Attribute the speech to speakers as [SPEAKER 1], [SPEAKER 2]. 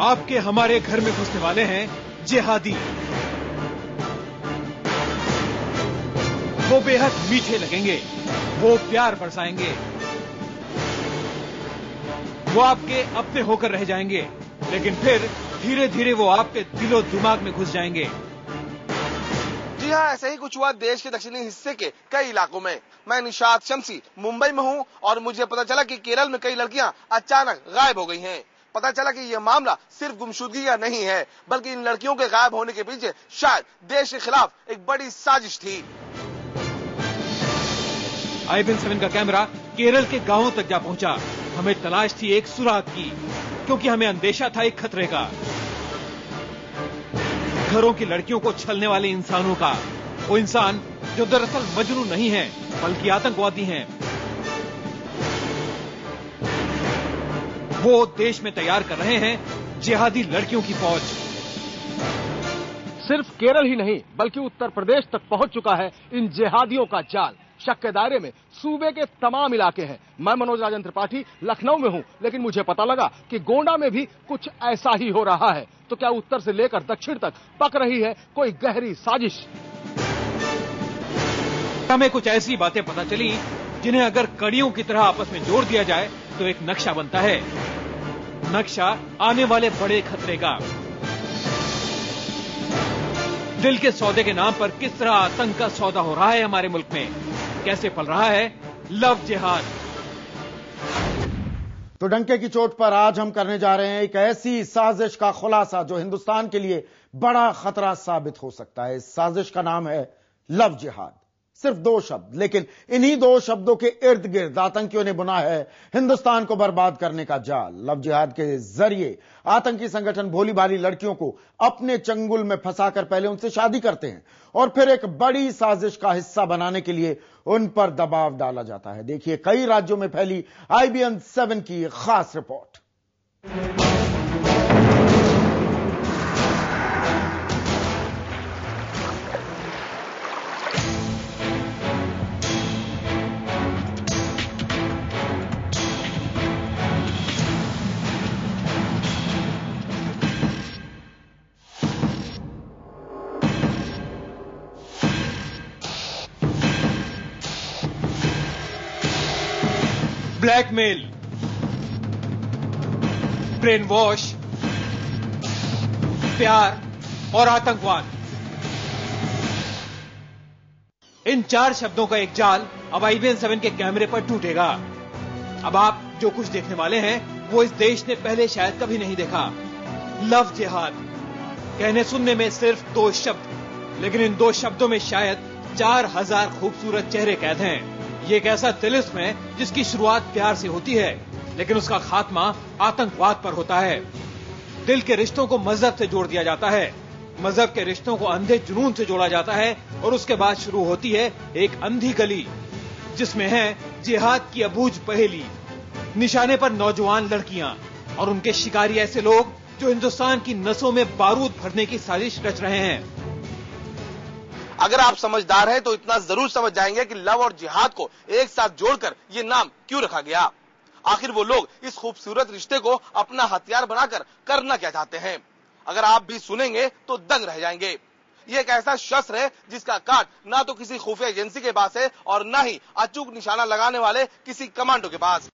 [SPEAKER 1] आपके हमारे घर में घुसने वाले हैं जिहादी। वो बेहद मीठे लगेंगे, वो प्यार बरसाएंगे, वो आपके अपने होकर रह जाएंगे, लेकिन फिर धीरे धीरे वो आपके दिलो दिमाग में घुस जाएंगे।
[SPEAKER 2] जी हाँ, ऐसे ही कुछ हुआ देश के दक्षिणी हिस्से के कई इलाकों में। मैं निशात शम्सी मुंबई में हूँ और मुझे पता चला कि केरल में कई लड़कियां अचानक गायब हो गई हैं। पता चला कि यह मामला सिर्फ गुमशुदगी का नहीं है, बल्कि इन लड़कियों के गायब होने के पीछे शायद देश के खिलाफ एक बड़ी साजिश थी।
[SPEAKER 1] IBN7 का कैमरा केरल के गांवों तक जा पहुंचा। हमें तलाश थी एक सुराग की, क्योंकि हमें अंदेशा था एक खतरे का। घरों की लड़कियों को छलने वाले इंसानों का, वो इंसान जो दरअसल मजनू नहीं है बल्कि आतंकवादी हैं। वो देश में तैयार कर रहे हैं जिहादी लड़कियों की फौज।
[SPEAKER 3] सिर्फ केरल ही नहीं बल्कि उत्तर प्रदेश तक पहुंच चुका है इन जिहादियों का जाल। शक के दायरे में सूबे के तमाम इलाके हैं। मैं मनोज राजन त्रिपाठी लखनऊ में हूं, लेकिन मुझे पता लगा कि गोंडा में भी कुछ ऐसा ही हो रहा है। तो क्या उत्तर से लेकर दक्षिण तक पक रही है कोई गहरी साजिश?
[SPEAKER 1] हमें कुछ ऐसी बातें पता चली जिन्हें अगर कड़ियों की तरह आपस में जोड़ दिया जाए तो एक नक्शा बनता है। नक्शा आने वाले बड़े खतरे का। दिल के सौदे के नाम पर किस तरह आतंक का सौदा हो रहा है हमारे मुल्क में, कैसे पल रहा है लव जिहाद।
[SPEAKER 4] तो डंके की चोट पर आज हम करने जा रहे हैं एक ऐसी साजिश का खुलासा जो हिंदुस्तान के लिए बड़ा खतरा साबित हो सकता है। इस साजिश का नाम है लव जिहाद। सिर्फ 2 शब्द, लेकिन इन्हीं 2 शब्दों के इर्द गिर्द आतंकियों ने बुना है हिंदुस्तान को बर्बाद करने का जाल। लव जिहाद के जरिए आतंकी संगठन भोली भाली लड़कियों को अपने चंगुल में फंसाकर पहले उनसे शादी करते हैं और फिर एक बड़ी साजिश का हिस्सा बनाने के लिए उन पर दबाव डाला जाता है। देखिए कई राज्यों में फैली IBN7 की खास रिपोर्ट।
[SPEAKER 1] ब्लैकमेल, ब्रेन वॉश, प्यार और आतंकवाद, इन 4 शब्दों का एक जाल अब IBN7 के कैमरे पर टूटेगा। अब आप जो कुछ देखने वाले हैं वो इस देश ने पहले शायद कभी नहीं देखा। लव जिहाद कहने सुनने में सिर्फ 2 शब्द, लेकिन इन 2 शब्दों में शायद 4000 खूबसूरत चेहरे कैद हैं। ये एक ऐसा तिलिस्म है जिसकी शुरुआत प्यार से होती है, लेकिन उसका खात्मा आतंकवाद पर होता है। दिल के रिश्तों को मजहब से जोड़ दिया जाता है, मजहब के रिश्तों को अंधे जुनून से जोड़ा जाता है और उसके बाद शुरू होती है एक अंधी गली जिसमें है जिहाद की अबूझ पहेली। निशाने पर नौजवान लड़कियां और उनके शिकारी ऐसे लोग जो हिंदुस्तान की नसों में बारूद भरने की साजिश रच रहे हैं।
[SPEAKER 2] अगर आप समझदार हैं तो इतना जरूर समझ जाएंगे कि लव और जिहाद को एक साथ जोड़कर ये नाम क्यों रखा गया। आखिर वो लोग इस खूबसूरत रिश्ते को अपना हथियार बनाकर करना क्या चाहते हैं। अगर आप भी सुनेंगे तो दंग रह जाएंगे। ये एक ऐसा शस्त्र है जिसका काट ना तो किसी खुफिया एजेंसी के पास है और ना ही अचूक निशाना लगाने वाले किसी कमांडो के पास।